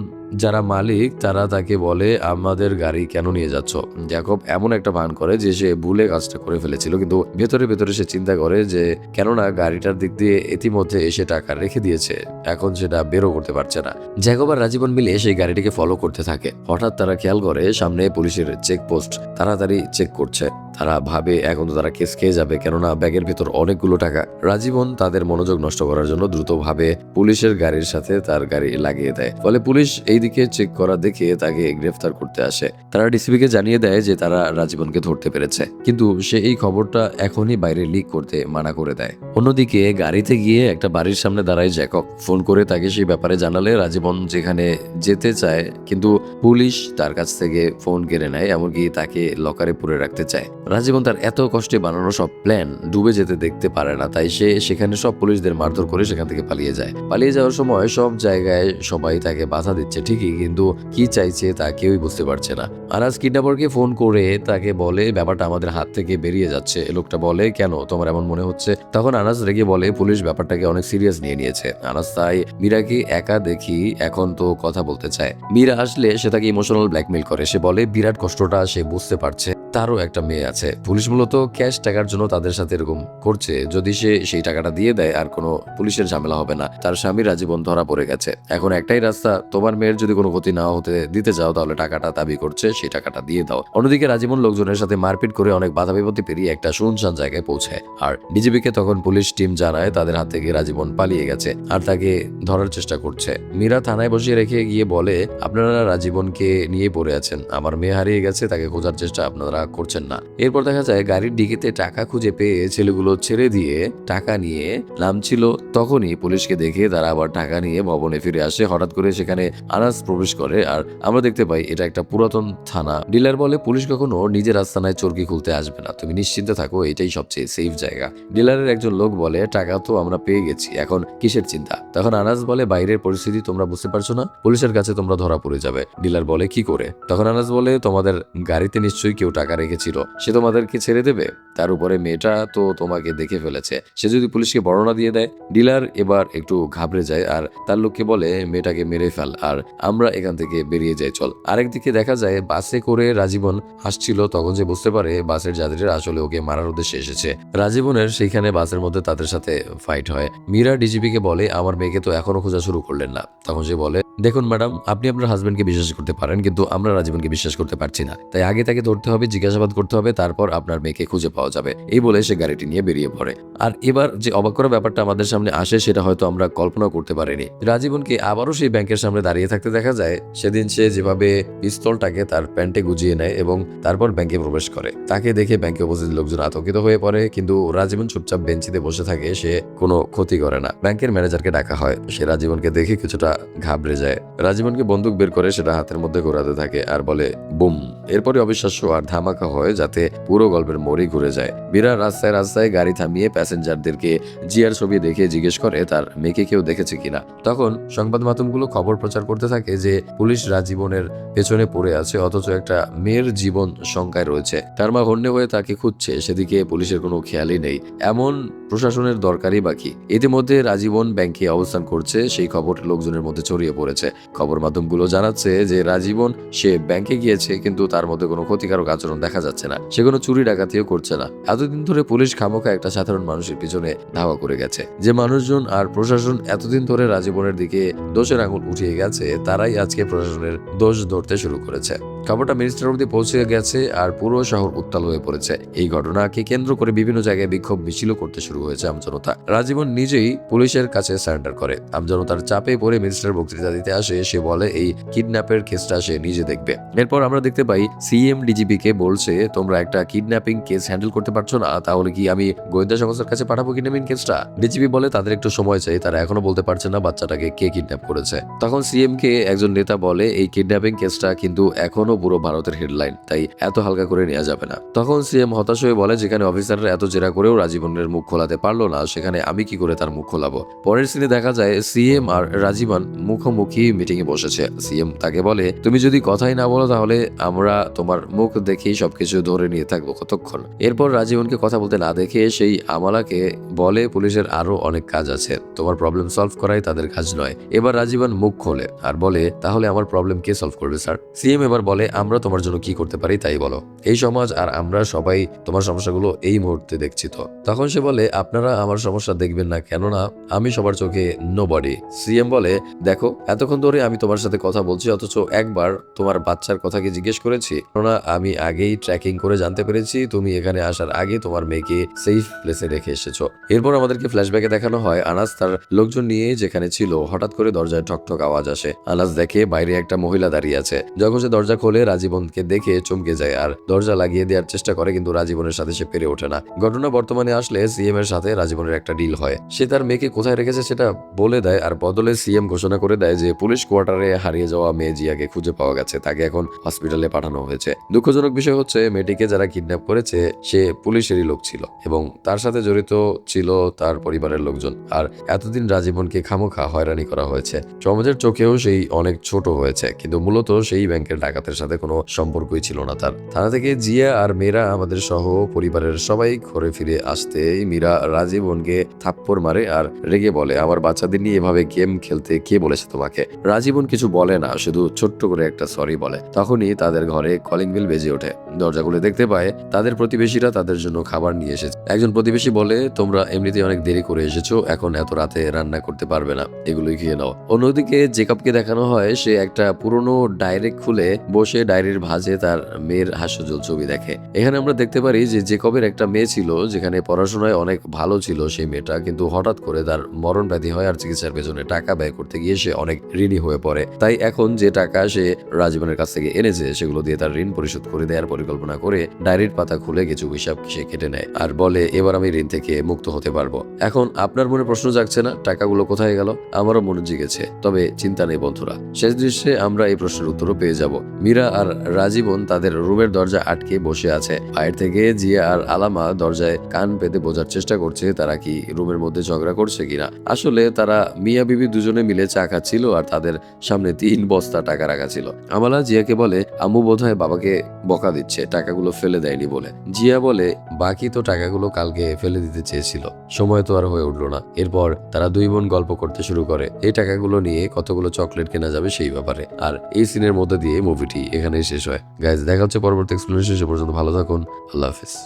যারা মালিক তারা তাকে বলে, আমাদের গাড়ি কেন নিয়ে যাচ্ছ? জ্যাকব এমন একটা ভান করে যে সে ভুলে কাজটা করে ফেলেছিল, কিন্তু ভেতরে ভেতরে সে চিন্তা করে যে কেননা গাড়িটার দিক দিয়ে ইতিমধ্যে এসে টাকা রেখে দিয়েছে, এখন সেটা বেরো করতে পারছে না। জ্যাকব আর রাজীবন মিলে সেই গাড়িটিকে ফলো করতে থাকে। হঠাৎ তারা খেয়াল করে সামনে পুলিশের চেকপোস্ট তাড়াতাড়ি চেক করছে। তারা ভাবে এখন তো তারা কেস খেয়ে যাবে, কেননা ব্যাগের ভেতর অনেকগুলো টাকা। রাজীবন তাদের মনোযোগ নষ্ট করার জন্য দ্রুতভাবে পুলিশের গাড়ির সাথে তার গাড়ি লাগিয়ে দেয়। ফলে পুলিশ এইদিকে চেক করা দেখে তাকে গ্রেফতার করতে আসে। তারা ডিসিপিকে জানিয়ে দেয় যে তারা রাজীবনকে ধরতে পেরেছে, কিন্তু সে এই খবরটা এখনই বাইরে লিক করতে মানা করে দেয়। অন্যদিকে গাড়িতে গিয়ে একটা বাড়ির সামনে দাঁড়ায় জ্যাকব। ফোন করে তাকে সেই ব্যাপারে জানালে রাজীবন যেখানে যেতে চায়, কিন্তু পুলিশ তার কাছ থেকে ফোন কেড়ে নেয়, এমনকি তাকে লকারে পুরে রাখতে চায়। রাজীবন তার এত কষ্টে বানানো সব প্ল্যান ডুবে যেতে দেখতে পারে না, তাই সে সেখানে সব পুলিশদের মারধর করে সেখান থেকে পালিয়ে যায়। পালিয়ে যাওয়ার সময় সব জায়গায় সবাই তাকে বাধা দিচ্ছে ঠিকই, কিন্তু কি চাইছে তা কেউই বুঝতে পারছে না। আনাস কিডন্যাপারকে ফোন করে তাকে বলে, ব্যাপারটা আমাদের হাত থেকে বেরিয়ে যাচ্ছে। লোকটা বলে, কেন তোমার এমন মনে হচ্ছে? তখন আনাস রেগে বলে, পুলিশ ব্যাপারটাকে অনেক সিরিয়াস নিয়ে নিয়েছে। আনাস তাই মীরাকে একা দেখি এখন তো কথা বলতে চায়। মীরা আসলে সে তাকে ইমোশনাল ব্ল্যাকমেল করে। সে বলে বিরাট কষ্টটা সে বুঝতে পারছে, তারও একটা মেয়ে আছে। পুলিশ মূলত ক্যাশ টাকার জন্য তাদের সাথে এরকম করছে। যদি সে সেই টাকাটা দিয়ে দেয় আর কোনো পুলিশের ঝামেলা হবে না। তার স্বামী রাজীবন ধরা পড়ে গেছে, এখন একটাই রাস্তা, তোমার মেয়ের যদি কোনো ক্ষতি না হতে দিতে চাও তাহলে টাকাটা দাবি করছে, সেই টাকাটা দিয়ে দাও। অন্যদিকে রাজীবন লোকজনের সাথে মারপিট করে অনেক বাধা বিপত্তি পেরিয়ে একটা শুনশান জায়গায় পৌঁছায়। আর ডিজিপিকে তখন পুলিশ টিম জানায় তাদের হাত থেকে রাজীবন পালিয়ে গেছে আর তাকে ধরার চেষ্টা করছে। মীরা থানায় বসিয়ে রেখে গিয়ে বলে, আপনারা রাজীবনকে নিয়ে পড়ে আছেন, আমার মেয়ে হারিয়ে গেছে, তাকে খোঁজার চেষ্টা আপনারা করছেন না। এরপর দেখা যায় গাড়ির ডিকিতে টাকা খুঁজে পেয়ে ছেলেগুলো ছেড়ে দিয়ে টাকা নিয়ে নামছিল। তখনই পুলিশকে দেখে তারা আবার টাকা নিয়ে ভবনে ফিরে আসে। হঠাৎ করে সেখানে আনাস প্রবেশ করে আর আমরা দেখতে পাই এটা একটা পুরাতন থানা। ডিলার বলে, পুলিশ কখনো নিজের আস্তানায় চরকি খুলতে আসবে না, তুমি নিশ্চিন্তে থাকো, এটাই সবচেয়ে সেফ জায়গা। ডিলারের একজন লোক বলে, টাকা তো আমরা পেয়ে গেছি, এখন কিসের চিন্তা? তখন আনাস বলে, বাইরের পরিস্থিতি তোমরা বুঝতে পারছো না, পুলিশের কাছে তোমরা ধরা পড়ে যাবে। ডিলার বলে, কি করে? তখন আনাস বলে, তোমাদের গাড়িতে নিশ্চয়ই কেউ টাকা রেখেছিল, সে তোমাদেরকে ছেড়ে দেবে? তার উপরে মেয়েটা তো তোমাকে দেখে ফেলেছে, সে যদি পুলিশকে বর্ণনা দিয়ে দেয়? ডিলার এবার একটু ঘাবড়ে যায় আর তার লোককে বলে, মেয়েটাকে মেরে ফেল আর আমরা এখান থেকে বেরিয়ে যাই, চল। আরেকদিকে দেখা যায় বাসে করে রাজীবন আসছিল। তখন যে বুঝতে পারে বাসের যাত্রীরা আসলে ওকে মারার উদ্দেশ্যে এসেছে। রাজীবনের সেইখানে বাসের মধ্যে তাদের সাথে ফাইট হয়। মীরা ডিজিপিকে বলে, আমার মেয়েকে তো এখনো খোঁজা শুরু করলেন না। তখন সে বলে, দেখুন ম্যাডাম, আপনি আপনার হাজবেন্ডকে বিশ্বাস করতে পারেন, কিন্তু আমরা রাজীবনকে বিশ্বাস করতে পারছি না, তাই আগে তাকে ধরতে হবে, জিজ্ঞাসাবাদ করতে হবে, তারপর আপনার মেয়েকে খুঁজে পাওয়া যাবে। এই বলে সে গাড়িটি নিয়ে বেরিয়ে পড়ে। আর এবার যে অবাক করা ব্যাপারটা আমাদের সামনে আসে সেটা হয়তো আমরা কল্পনা করতে পারিনি। রাজীবনকে আবারও সেই ব্যাংকের সামনে দাঁড়িয়ে থাকতে দেখা যায়। সেদিন সে যেভাবে পিস্তলটাকে তার প্যান্টে গুজিয়ে নেয় এবং তারপর ব্যাংকে প্রবেশ করে, তাকে দেখে ব্যাংকে উপস্থিত লোকজন আতঙ্কিত হয়ে পড়ে, কিন্তু রাজীবন চুপচাপ বেঞ্চিতে বসে থাকে, সে কোনো ক্ষতি করে না। ব্যাংকের ম্যানেজারকে ডাকা হয়, সে রাজীবনকে দেখে কিছুটা ঘাবড়ে যায়। রাজীবনকে বন্দুক বের করে সেটা হাতের মধ্যে ঘোরাতে থাকে আর বলে, বুম। এরপরে অবিশ্বাস্য আর ধামাকা হয়, যাতে পুরো গল্পের মোড়ই ঘুরে যায়। মীরা রাস্তায় রাস্তায় গাড়ি থামিয়ে প্যাসেঞ্জারদেরকে জিয়ার ছবি দেখে জিজ্ঞেস করে তার মেয়েকে কেউ দেখেছে কিনা। তখন সংবাদ মাধ্যমগুলো খবর প্রচার করতে থাকে যে পুলিশ রাজীবনের পেছনে পড়ে আছে, অথচ একটা মেয়ের জীবন শঙ্কায় রয়েছে। তার মা হন্যে হয়ে তাকে খুঁজছে, সেদিকে পুলিশের কোনো খেয়ালই নেই। এমন প্রশাসনের দরকারই বাকি। ইতিমধ্যে রাজীবন ব্যাংকে অবস্থান করছে, সেই খবর লোকজনের মধ্যে ছড়িয়ে পড়েছে। খবর মাধ্যমগুলো জানাচ্ছে যে রাজীবন সে ব্যাংকে গিয়েছে, কিন্তু তার মধ্যে কোনো ক্ষতিকারক আচরণ দেখা যাচ্ছে না। সে কোনো চুরি ডাকাতিও করছে না। এতদিন ধরে পুলিশ খামোখা একটা সাধারণ মানুষের পিছনে ধাওয়া করে গেছে। যে মানুষজন আর প্রশাসন এতদিন ধরে রাজীবনের দিকে দোষের আঙুল উঠিয়ে গেছে, তারাই আজকে প্রশাসনের দোষ ধরতে শুরু করেছে। খবরটা মিনিস্টার অবধি পৌঁছে গেছে আর পুরো শহর উত্তাল হয়ে পড়েছে। এই ঘটনাকে কেন্দ্র করে বিভিন্ন জায়গায় বিক্ষোভ মিছিল করতে শুরু হয়েছে আমজনতা। রাজীবন নিজেই পুলিশের কাছে সারেন্ডার করে। আমজনতার চাপে পড়ে মিনিস্টার বক্তৃতা দিতে আসে। সে বলে এই কিডন্যাপের কেসটা সে নিজে দেখবে। এরপর আমরা দেখতে পাই সিএম ডিজিপি কে বলছে, তোমরা একটা কিডন্যাপিং কেস হ্যান্ডেল করতে পারছো না, তাহলে কি আমি গোয়েন্দা সংস্থার কাছে পাঠাবো কিডন্যাপিং কেসটা? ডিজিপি বলে তাদের একটু সময় চাই, তারা এখনো বলতে পারছে না বাচ্চাটাকে কে কিডন্যাপ করেছে। তখন সিএম কে একজন নেতা বলে, এই কিডন্যাপিং কেসটা কিন্তু এখনো পুরো ভারতের হেডলাইন, তাই এত হালকা করে নেওয়া যাবে না। তখন সিএম হতাশ হয়ে বলে, যেখানে অফিসাররা এত জেরা করেও রাজীবনের মুখ খোলাতে পারলো না, সেখানে আমি কি করে তার মুখ খোলাবো? পরের সিনে দেখা যায় সিএম আর রাজীবন মুখোমুখি মিটিং এ বসেছে। সিএম তাকে বলে, তুমি যদি কথাই না বলো তাহলে আমরা তোমার মুখ দেখেই সবকিছু ধরে নিয়ে থাকবো কতক্ষণ? এরপর রাজীবনকে কথা বলতে না দেখে সেই আমালাকে বলে, পুলিশের আরো অনেক কাজ আছে, তোমার প্রবলেম সলভ করাই তাদের কাজ নয়। এবার রাজীবন মুখ খোলে আর বলে, তাহলে আমার প্রবলেম কে সলভ করবে স্যার? সিএম এবার বলে, আমরা তোমার জন্য কি করতে পারি তাই বলো। এই সমাজ আর আমরা সবাই তোমার সমস্যাগুলো এই মুহূর্তে দেখছি। তো তখন সে বলে, আপনারা আমার সমস্যা দেখবেন না, কেননা আমি সবার চোখে নোবডি। সিএম বলে, দেখো এতক্ষণ ধরে আমি তোমার সাথে কথা বলছি, অথচ একবার তোমার বাচ্চার কথা কি জিজ্ঞেস করেছি? কেননা আমি আগেই ট্র্যাকিং করে জানতে পেরেছি তুমি এখানে আসার আগে তোমার মেয়েকে সেফ প্লেসে রেখে এসেছো। এরপর আমাদেরকে ফ্ল্যাশব্যাকে দেখানো হয় আনাস তার লোকজন নিয়ে যেখানে ছিল। হঠাৎ করে দরজায় ঠকঠক আওয়াজ আসে। আনাস দেখে বাইরে একটা মহিলা দাঁড়িয়ে আছে। যখন সে দরজা খোলে রাজীবনকে দেখে চমকে যায় আর দরজা লাগিয়ে দেওয়ার চেষ্টা করে, কিন্তু রাজীবনের সাথে সে পেরে ওঠে না। ঘটনা বর্তমানে আসলে সিএম এর সাথে রাজীবনের একটা ডিল হয়। সে তার মেয়েকে কোথায় রেখেছে সেটা বলে দেয় আর বদলে সিএম ঘোষণা করে দেয় যে পুলিশ কোয়ার্টারে হারিয়ে যাওয়া মেয়ে জিয়াকে খুঁজে পাওয়া গেছে, তাকে এখন হসপিটালে পাঠানো হয়েছে। দুঃখজনক বিষয় হচ্ছে মেয়েটিকে যারা কিডন্যাপ করেছে সে পুলিশেরই লোক ছিল এবং তার সাথে জড়িত ছিল তার পরিবারের লোকজন। আর এতদিন রাজীবনকে খামোখা হয়রানি করা হয়েছে। সমাজের চোখেও সেই অনেক ছোট হয়েছে, কিন্তু মূলত সেই ব্যাংকের ডাকাতের সাথে কোনো সম্পর্কই ছিল না তার। থানা থেকে জিয়া আর মীরা আমাদের সহ পরিবারের সবাই ঘরে ফিরে আসতেই মীরা রাজীবনকে থাপ্পড় মারে আর রেগে বলে, আমার বাচ্চাদের নিয়ে এভাবে গেম খেলতে কে বলেছে তোমাকে? রাজীবন কিছু বলে না, শুধু ছোট্ট করে একটা সরি বলে। তখনই তাদের ঘরে কলিং বেল বেজে ওঠে। দরজা খুলে দেখতে পায় তাদের প্রতিবেশীরা তাদের জন্য খাবার নিয়ে এসেছে। একজন প্রতিবেশী বলে, তোমরা এমনিতেই অনেক দেরি করে এসেছো, এখন এত রাতে রান্না করতে পারবে না, এগুলোই খেয়ে নাও। অন্যদিকে জেকবকে দেখানো হয় সে একটা পুরনো ডায়েরি খুলে বসে ডায়েরির ভাঁজে তার মেয়ের হাস্যজ্জ্বল ছবি দেখে। এখানে আমরা দেখতে পারি যে জেকবের একটা মেয়ে ছিল, যেখানে পড়াশোনায় অনেক ভালো ছিল সেই মেয়েটা, কিন্তু হঠাৎ করে তার মরণ ব্যাধি হয় আর চিকিৎসার পেছনে টাকা ব্যয় করতে গিয়ে সে অনেক ঋণী হয়ে পড়ে। তাই এখন যে টাকা সে রাজীবনের কাছ থেকে এনেছে সেগুলো দিয়ে তার ঋণ পরিশোধ করে দেওয়ার পরিকল্পনা করে ডায়েরির পাতা খুলে কিছু হিসাব সে কেটে নেয় আর বলে, এবার আমি ঋণ থেকে মুক্ত হতে পারবো। এখন আপনার মনে প্রশ্ন জাগছে না টাকাগুলো কোথায় গেল? আমারও মনে জেগেছে, তবে চিন্তা নেই বন্ধুরা, শেষ দৃশ্যে আমরা এই প্রশ্নের উত্তরও পেয়ে যাব। মীরা আর রাজীবন তাদের রুমের দরজা আটকে বসে আছে। বাইরে থেকে জিয়া আর আলামা দরজায় কান পেতে বোঝার চেষ্টা করছে তারা কি রুমের মধ্যে ঝগড়া করছে কিনা। আসলে তারা মিয়া বিবি দুজনে মিলে চা খাচ্ছিল আর তাদের সামনে 3 বস্তা টাকা রাখা ছিল। আমালা জিয়াকে বলে, আম্মু বোধহয় বাবাকে বকা দিচ্ছে, টাকাগুলো ফেলে দেয়নি বলে। জিয়া বলে, বাকি তো টাকাগুলো কালকে ফেলে দিতে চেয়েছিল, সময় তো আর হয়ে উঠলো না। এরপর তারা দুই বোন গল্প করতে শুরু করে এই টাকাগুলো নিয়ে কতগুলো চকলেট কেনা যাবে সেই ব্যাপারে। আর এই সিনের মধ্যে দিয়ে মুভিটি এখানেই শেষ হয়। গাইজ, দেখা হচ্ছে পরবর্তী এক্সপ্লেনেশন। সে পর্যন্ত ভালো থাকুন। আল্লাহ হাফিজ।